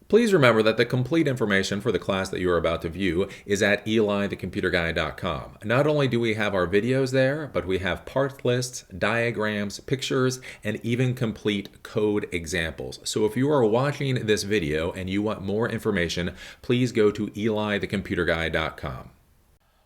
Please remember that the complete information for the class that you are about to view is at elithecomputerguy.com. Not only do we have our videos there, but we have part lists, diagrams, pictures, and even complete code examples. So if you are watching this video and you want more information, please go to elithecomputerguy.com.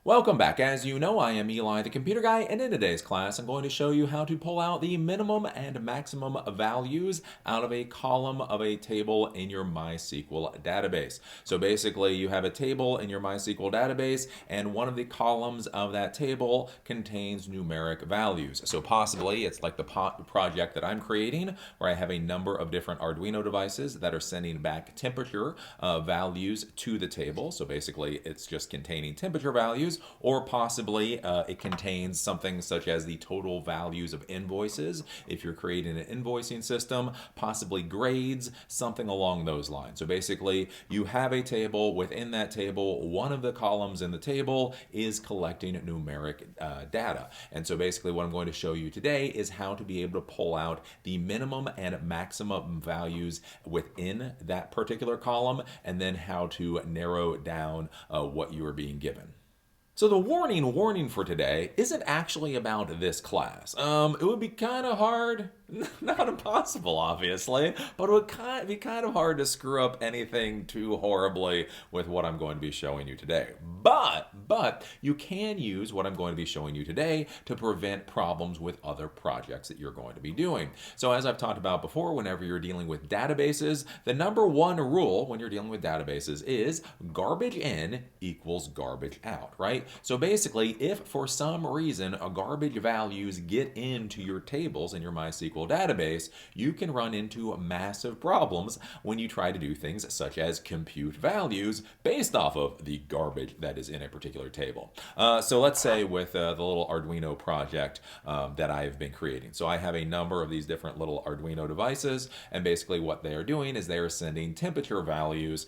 Welcome back. As you know, I am Eli, the computer guy, and in today's class, I'm going to show you how to pull out the minimum and maximum values out of a column of a table in your MySQL database. So basically, you have a table in your MySQL database, and one of the columns of that table contains numeric values. So possibly, it's like the project that I'm creating, where I have a number of different Arduino devices that are sending back temperature values to the table. So basically, it's just containing temperature values. Or possibly it contains something such as the total values of invoices if you're creating an invoicing system, possibly grades, something along those lines. So basically you have a table. Within that table, one of the columns in the table is collecting numeric data. And so basically what I'm going to show you today is how to be able to pull out the minimum and maximum values within that particular column, and then how to narrow down what you are being given. So the warning for today isn't actually about this class. It would be kind of hard, not impossible obviously, but it would be kind of hard to screw up anything too horribly with what I'm going to be showing you today. But you can use what I'm going to be showing you today to prevent problems with other projects that you're going to be doing. So as I've talked about before, whenever you're dealing with databases, the number one rule when you're dealing with databases is garbage in equals garbage out, right? So basically, if for some reason a garbage values get into your tables in your MySQL database, you can run into massive problems when you try to do things such as compute values based off of the garbage that is in a particular table. So let's say with the little Arduino project that I've been creating. So I have a number of these different little Arduino devices, and basically what they are doing is they are sending temperature values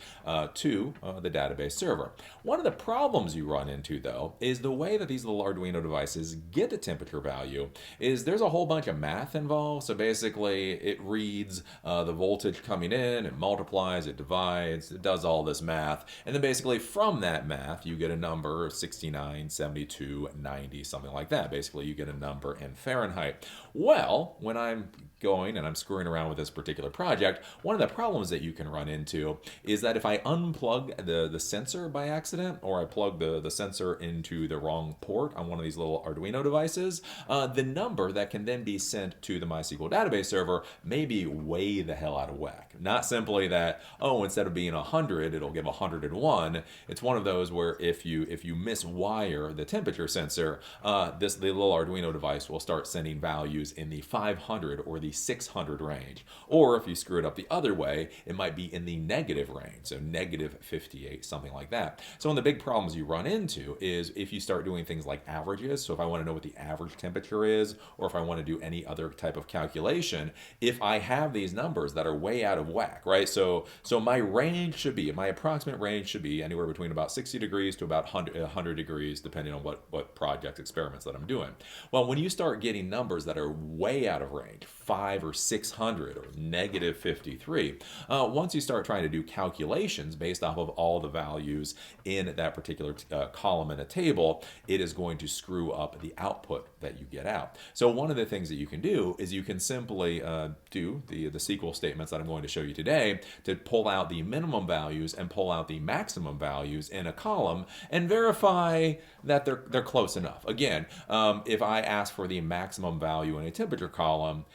to the database server. One of the problems you run into, though, is the way that these little Arduino devices get a temperature value is there's a whole bunch of math involved. So basically it reads the voltage coming in, it multiplies, it divides, it does all this math, and then basically from that math you get a number 69, 72, 90, something like that. Basically you get a number in Fahrenheit. Well, when I'm going and I'm screwing around with this particular project, one of the problems that you can run into is that if I unplug the sensor by accident, or I plug the sensor into the wrong port on one of these little Arduino devices, the number that can then be sent to the MySQL database server may be way the hell out of whack. Not simply that, oh, instead of being 100, it'll give 101. It's one of those where if you miswire the temperature sensor, the little Arduino device will start sending values in the 500 or the 600 range. Or if you screw it up the other way, it might be in the negative range, so negative 58, something like that. So one of the big problems you run into is if you start doing things like averages. So if I want to know what the average temperature is, or if I want to do any other type of calculation, if I have these numbers that are way out of whack, right? So my range should be, my approximate range should be anywhere between about 60 degrees to about 100 degrees, depending on what project experiments that I'm doing. Well, when you start getting numbers that are way out of range, 500 or 600 or negative 53, once you start trying to do calculations based off of all the values in that particular column in a table, it is going to screw up the output that you get out. So one of the things that you can do is you can simply do the SQL statements that I'm going to show you today to pull out the minimum values and pull out the maximum values in a column and verify that they're close enough. Again, if I ask for the maximum value in a temperature column,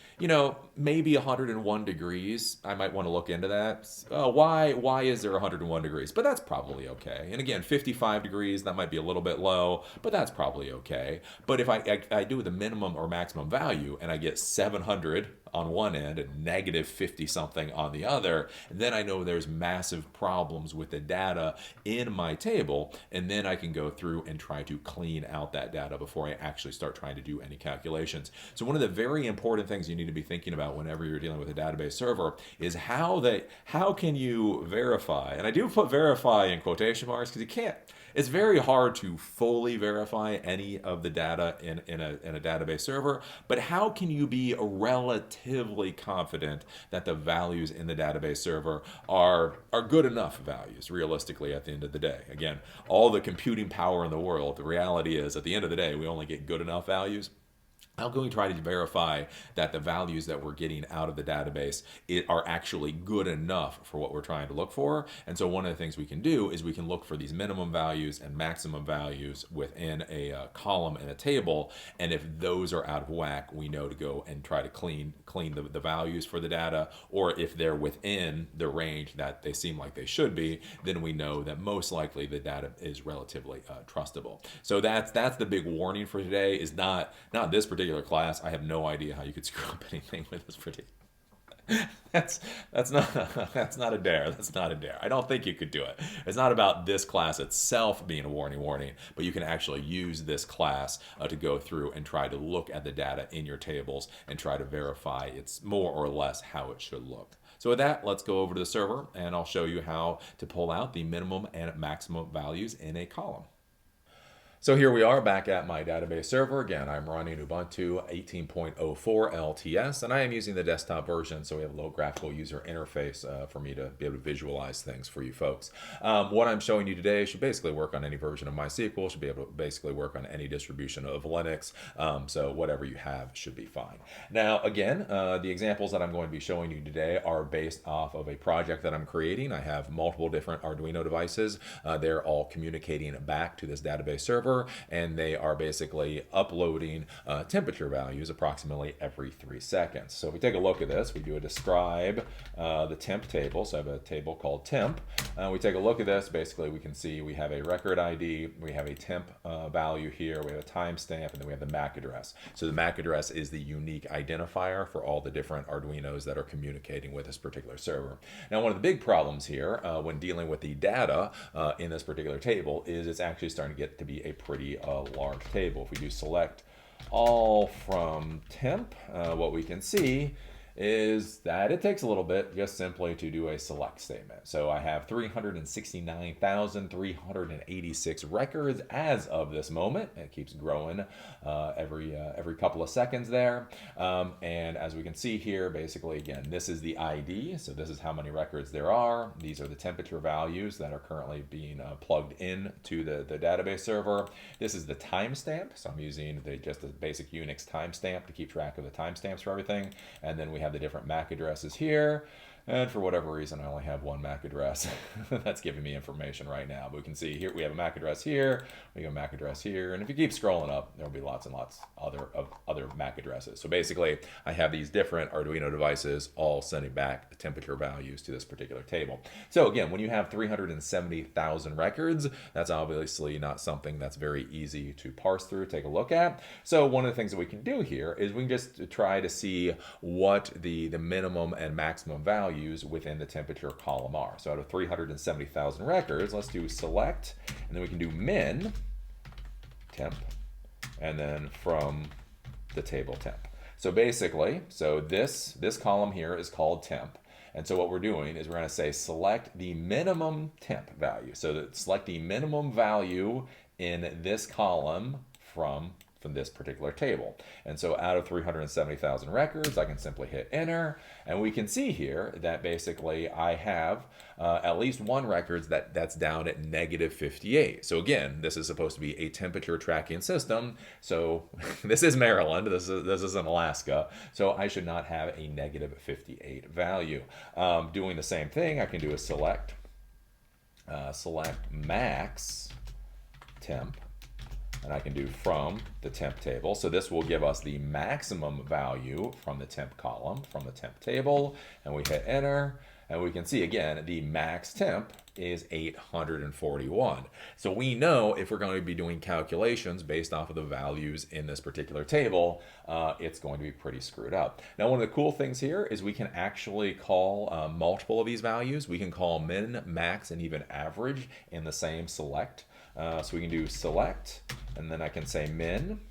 maybe 101 degrees, I might want to look into that. Why is there 101 degrees? But that's probably okay. And again, 55 degrees, that might be a little bit low, but that's probably okay. But if I do the minimum or maximum value and I get 700 on one end and negative 50 something on the other, then I know there's massive problems with the data in my table, and then I can go through and try to clean out that data before I actually start trying to do any calculations. So one of the very important things you need to be thinking about whenever you're dealing with a database server is how can you verify, and I do put verify in quotation marks because you can't, it's very hard to fully verify any of the data in a database server, but how can you be relatively relatively confident that the values in the database server are good enough values, realistically, at the end of the day. Again, all the computing power in the world, the reality is, at the end of the day, we only get good enough values. How can we try to verify that the values that we're getting out of the database are actually good enough for what we're trying to look for? And so one of the things we can do is we can look for these minimum values and maximum values within a column in a table. And if those are out of whack, we know to go and try to clean the values for the data. Or if they're within the range that they seem like they should be, then we know that most likely the data is relatively trustable. So that's the big warning for today, is not this particular class. I have no idea how you could screw up anything with this particular. That's not a dare. That's not a dare. I don't think you could do it. It's not about this class itself being a warning, but you can actually use this class to go through and try to look at the data in your tables and try to verify it's more or less how it should look. So with that, let's go over to the server and I'll show you how to pull out the minimum and maximum values in a column. So here we are back at my database server. Again, I'm running Ubuntu 18.04 LTS, and I am using the desktop version, so we have a low graphical user interface for me to be able to visualize things for you folks. What I'm showing you today should basically work on any version of MySQL, should be able to basically work on any distribution of Linux, so whatever you have should be fine. Now, again, the examples that I'm going to be showing you today are based off of a project that I'm creating. I have multiple different Arduino devices. They're all communicating back to this database server, and they are basically uploading temperature values approximately every 3 seconds. So if we take a look at this, we do a describe the temp table. So I have a table called temp. We take a look at this. Basically, we can see we have a record ID, we have a temp value here, we have a timestamp, and then we have the MAC address. So the MAC address is the unique identifier for all the different Arduinos that are communicating with this particular server. Now, one of the big problems here when dealing with the data in this particular table is it's actually starting to get to be a pretty large table. If we do select all from temp, what we can see is that it takes a little bit just simply to do a select statement. So I have 369,386 records as of this moment. It keeps growing every couple of seconds there. And as we can see here, basically, again, this is the ID. So this is how many records there are. These are the temperature values that are currently being plugged in to the database server. This is the timestamp. So I'm using just a basic Unix timestamp to keep track of the timestamps for everything. And then we have the different MAC addresses here. And for whatever reason, I only have one MAC address. That's giving me information right now. But we can see here we have a MAC address here, we have a MAC address here, and if you keep scrolling up, there'll be lots and lots of other MAC addresses. So basically, I have these different Arduino devices all sending back the temperature values to this particular table. So again, when you have 370,000 records, that's obviously not something that's very easy to parse through, take a look at. So one of the things that we can do here is we can just try to see what the minimum and maximum values within the temperature column are. So out of 370,000 records, let's do select, and then we can do min temp, and then from the table temp. So basically, this column here is called temp. And so what we're doing is we're going to say select the minimum temp value. So select the minimum value in this column from this particular table. And so out of 370,000 records, I can simply hit enter, and we can see here that basically I have at least one record that's down at -58. So again, this is supposed to be a temperature tracking system. So this is Maryland, this isn't Alaska, so I should not have a -58 value. Doing the same thing, I can do a select max temp, and I can do from the temp table. So this will give us the maximum value from the temp column, from the temp table, and we hit enter, and we can see again the max temp is 841. So we know if we're going to be doing calculations based off of the values in this particular table, it's going to be pretty screwed up. Now, one of the cool things here is we can actually call multiple of these values. We can call min, max, and even average in the same select. So we can do select, and then I can say min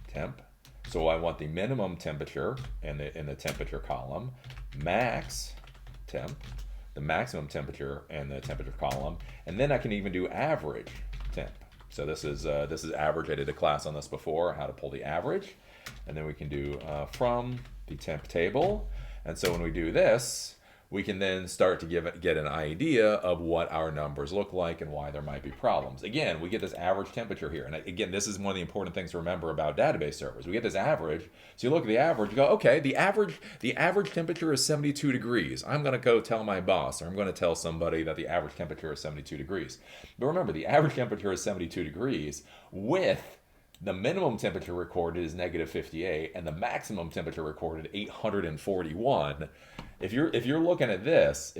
temp. So I want the minimum temperature in the temperature column, max temp, the maximum temperature in the temperature column, and then I can even do average temp. So this is average. I did a class on this before, how to pull the average, and then we can do from the temp table. And so when we do this, we can then start to get an idea of what our numbers look like and why there might be problems. Again, we get this average temperature here. And again, this is one of the important things to remember about database servers. We get this average. So you look at the average, you go, okay, the average temperature is 72 degrees. I'm going to go tell my boss, or I'm going to tell somebody that the average temperature is 72 degrees. But remember, the average temperature is 72 degrees with the minimum temperature recorded is -58 and the maximum temperature recorded 841. If you're looking at this,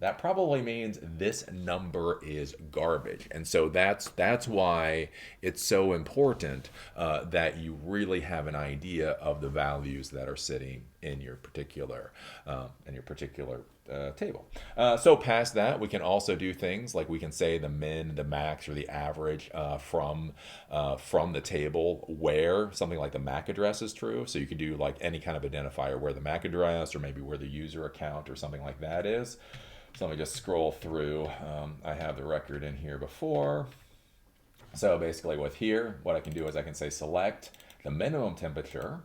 that probably means this number is garbage. And so that's why it's so important that you really have an idea of the values that are sitting in your particular table. So past that, we can also do things like we can say the min, the max, or the average from the table where something like the MAC address is true. So you could do like any kind of identifier where the MAC address or maybe where the user account or something like that is. So let me just scroll through. I have the record in here before. So basically with here, what I can do is I can say select the minimum temperature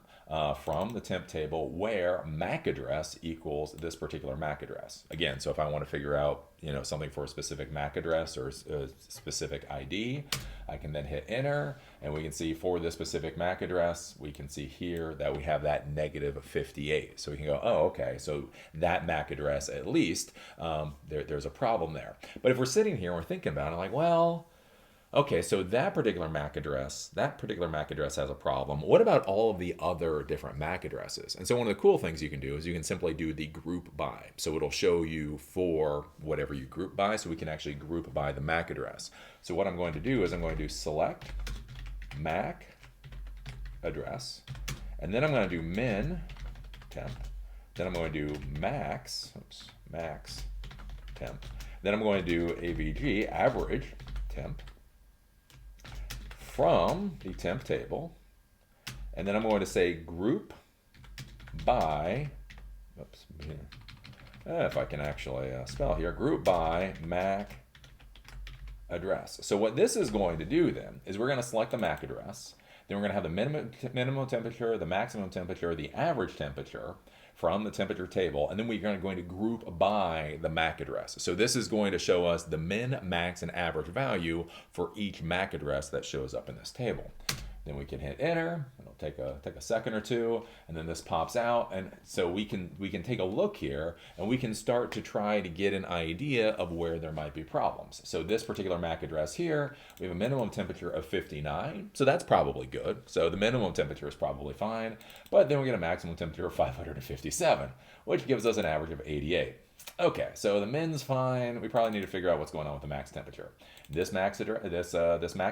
from the temp table where MAC address equals this particular MAC address. Again, so if I want to figure out something for a specific MAC address or a specific ID, I can then hit enter, and we can see for this specific MAC address, we can see here that we have that -58. So we can go, oh, okay, so that MAC address at least, there's a problem there. But if we're sitting here and we're thinking about it, like, well, okay, so that particular MAC address has a problem. What about all of the other different MAC addresses? And so one of the cool things you can do is you can simply do the group by. So it'll show you for whatever you group by, so we can actually group by the MAC address. So what I'm going to do is I'm going to select MAC address, and then I'm going to do min temp. Then I'm going to do max temp. Then I'm going to do avg, average temp, from the temp table, and then I'm going to say group by, if I can actually spell here, group by MAC address. So what this is going to do then is we're going to select the MAC address, then we're going to have the minimum temperature, the maximum temperature, the average temperature from the temperature table, and then we're going to group by the MAC address. So this is going to show us the min, max, and average value for each MAC address that shows up in this table. Then we can hit enter. It'll take a second or two, and then this pops out, and so we can take a look here, and we can start to try to get an idea of where there might be problems. So this particular MAC address here, we have a minimum temperature of 59, so that's probably good. So the minimum temperature is probably fine, but then we get a maximum temperature of 557, which gives us an average of 88. Okay, so the min's fine. We probably need to figure out what's going on with the max temperature. This MAC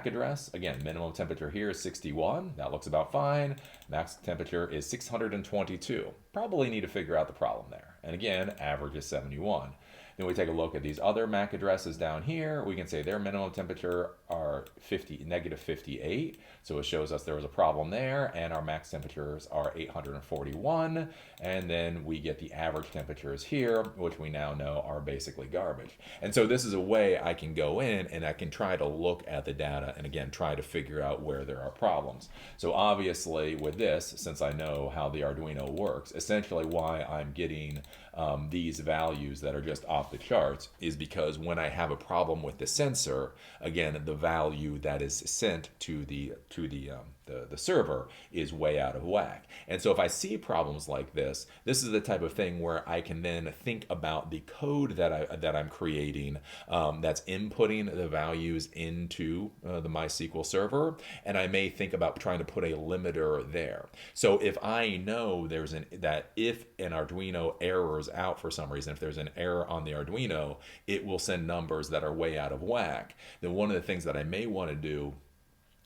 address, again, minimum temperature here is 61. That looks about fine. Max temperature is 622. Probably need to figure out the problem there. And again, average is 71. Then we take a look at these other MAC addresses down here. We can say their minimum temperature are -58. So it shows us there was a problem there, and our max temperatures are 841. And then we get the average temperatures here, which we now know are basically garbage. And so this is a way I can go in and I can try to look at the data and again try to figure out where there are problems. So obviously with this, since I know how the Arduino works, essentially why I'm getting these values that are just off the charts is because when I have a problem with the sensor, again, the value that is sent to the server is way out of whack. And so if I see problems like this is the type of thing where I can then think about the code that I'm creating that's inputting the values into the MySQL server, and I may think about trying to put a limiter there. So if I know that if an Arduino errors out for some reason, if there's an error on the Arduino, it will send numbers that are way out of whack, then one of the things that I may want to do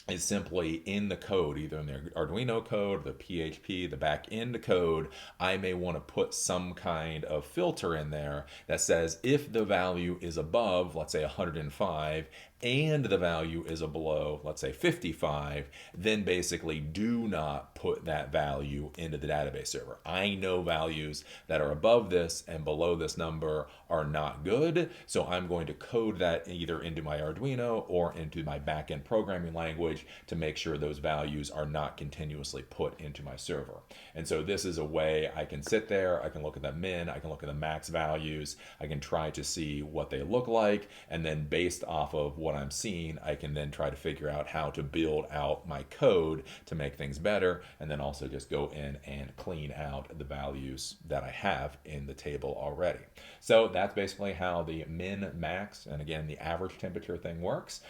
is simply in the code, either in the Arduino code, the PHP, the back end code, I may want to put some kind of filter in there that says if the value is above, let's say 105, and the value is below, let's say 55, then basically do not put that value into the database server. I know values that are above this and below this number are not good, so I'm going to code that either into my Arduino or into my backend programming language to make sure those values are not continuously put into my server. And so this is a way I can sit there, I can look at the min, I can look at the max values, I can try to see what they look like, and then based off of what I'm seeing, I can then try to figure out how to build out my code to make things better, and then also just go in and clean out the values that I have in the table already. So that's basically how the min, max, and again, the average temperature thing works.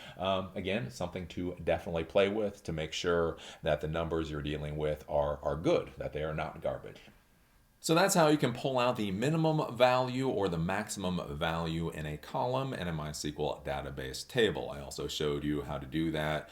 Again, something to definitely play with to make sure that the numbers you're dealing with are good, that they are not garbage. So that's how you can pull out the minimum value or the maximum value in a column in a MySQL database table. I also showed you how to do that,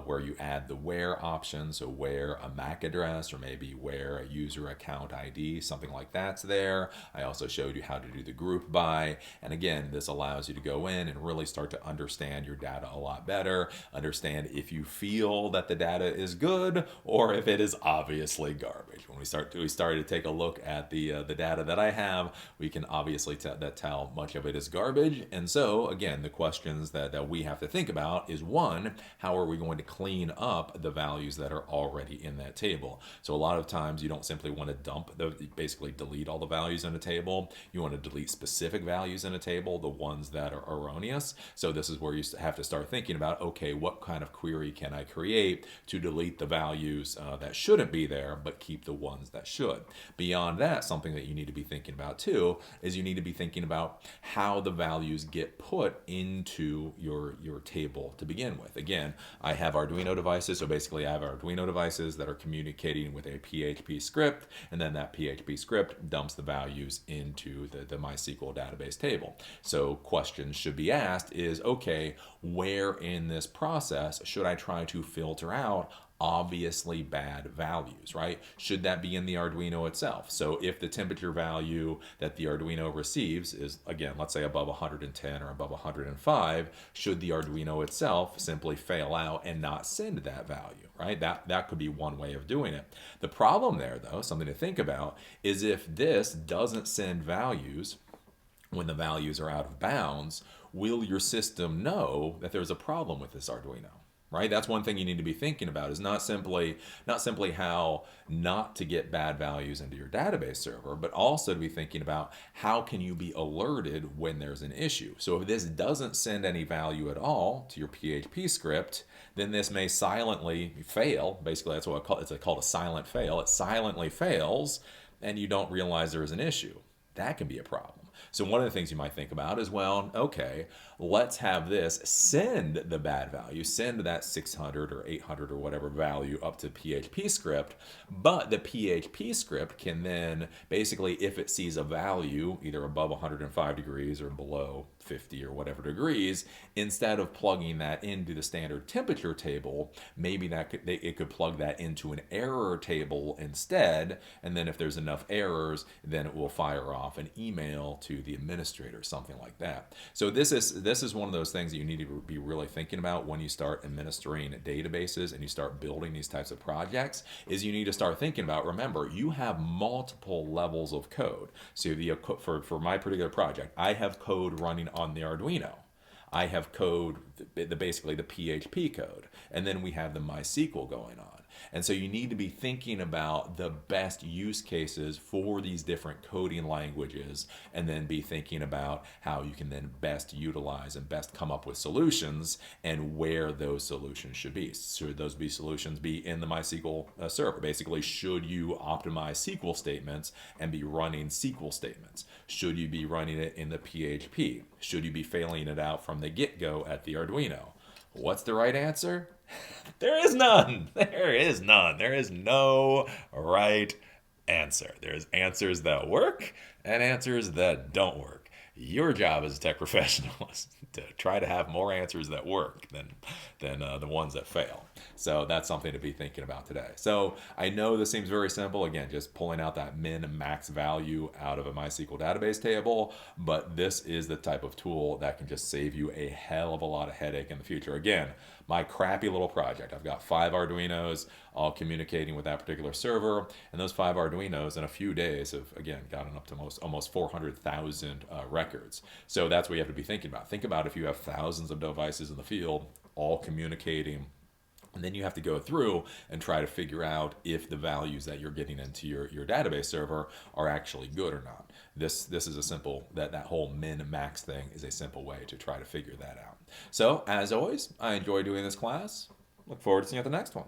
where you add the where option, so where a MAC address or maybe where a user account ID, something like that's there. I also showed you how to do the group by, and again, this allows you to go in and really start to understand your data a lot better, understand if you feel that the data is good or if it is obviously garbage. When we started to take a look at the data that I have, we can obviously tell much of it is garbage. And so again, the questions that we have to think about is, one, how are we going to clean up the values that are already in that table? So a lot of times you don't simply want to basically delete all the values in a table. You want to delete specific values in a table, the ones that are erroneous. So this is where you have to start thinking about, okay, what kind of query can I create to delete the values that shouldn't be there, but keep the ones that should. Beyond that, something that you need to be thinking about too is you need to be thinking about how the values get put into your table to begin with. Again, I have Arduino devices, so basically I have Arduino devices that are communicating with a PHP script, and then that PHP script dumps the values into the MySQL database table. So questions should be asked is, okay, where in this process should I try to filter out obviously bad values, right? Should that be in the Arduino itself? So if the temperature value that the Arduino receives is, again, let's say above 110 or above 105, should the Arduino itself simply fail out and not send that value, right? That could be one way of doing it. The problem there, though, something to think about, is if this doesn't send values when the values are out of bounds, will your system know that there's a problem with this Arduino? Right? That's one thing you need to be thinking about, is not simply how not to get bad values into your database server, but also to be thinking about how can you be alerted when there's an issue. So if this doesn't send any value at all to your PHP script, then this may silently fail. Basically, that's what it's called a silent fail. It silently fails, and you don't realize there is an issue. That can be a problem. So one of the things you might think about is, well, okay, let's have this send the bad value, send that 600 or 800 or whatever value up to PHP script, but the PHP script can then basically, if it sees a value either above 105 degrees or below 50 or whatever degrees, instead of plugging that into the standard temperature table, maybe it could plug that into an error table instead, and then if there's enough errors, then it will fire off an email to the administrator, something like that. So this is one of those things that you need to be really thinking about when you start administering databases and you start building these types of projects, is you need to start thinking about, remember, you have multiple levels of code. So for my particular project, I have code running on the Arduino. I have code, basically the PHP code, and then we have the MySQL going on. And so you need to be thinking about the best use cases for these different coding languages, and then be thinking about how you can then best utilize and best come up with solutions and where those solutions should be. Should those solutions be in the MySQL server? Basically, should you optimize SQL statements and be running SQL statements? Should you be running it in the PHP? Should you be failing it out from the get-go at the Arduino? What's the right answer? There is none. There is none. There is no right answer. There's answers that work and answers that don't work. Your job as a tech professional is to try to have more answers that work than the ones that fail. So that's something to be thinking about today. So I know this seems very simple. Again, just pulling out that min and max value out of a MySQL database table, but this is the type of tool that can just save you a hell of a lot of headache in the future. Again, my crappy little project. I've got 5 Arduinos all communicating with that particular server, and those 5 Arduinos in a few days have, again, gotten up to almost 400,000 records. So that's what you have to be thinking about. Think about if you have thousands of devices in the field all communicating, and then you have to go through and try to figure out if the values that you're getting into your database server are actually good or not. This is a simple, that whole min and max thing is a simple way to try to figure that out. So as always, I enjoy doing this class. Look forward to seeing you at the next one.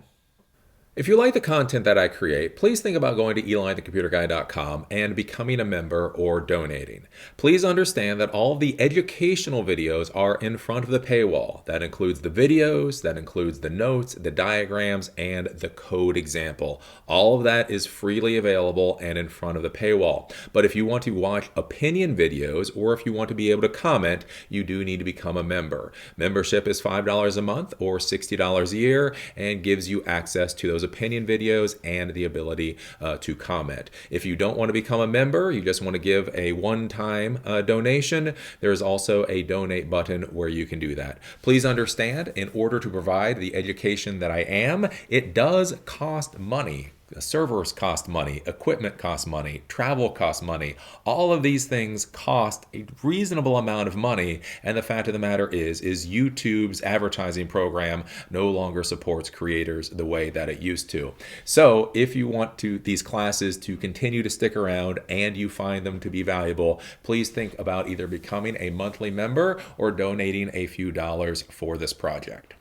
If you like the content that I create, please think about going to elithecomputerguy.com and becoming a member or donating. Please understand that all of the educational videos are in front of the paywall. That includes the videos, that includes the notes, the diagrams, and the code example. All of that is freely available and in front of the paywall. But if you want to watch opinion videos or if you want to be able to comment, you do need to become a member. Membership is $5 a month or $60 a year and gives you access to those opinion videos and the ability to comment. If you don't want to become a member, you just want to give a one-time donation, there's also a donate button where you can do that. Please understand, in order to provide the education that I am, it does cost money. Servers cost money, equipment costs money, travel costs money. All of these things cost a reasonable amount of money, and the fact of the matter is YouTube's advertising program no longer supports creators the way that it used to. So if you want these classes to continue to stick around and you find them to be valuable, please think about either becoming a monthly member or donating a few dollars for this project.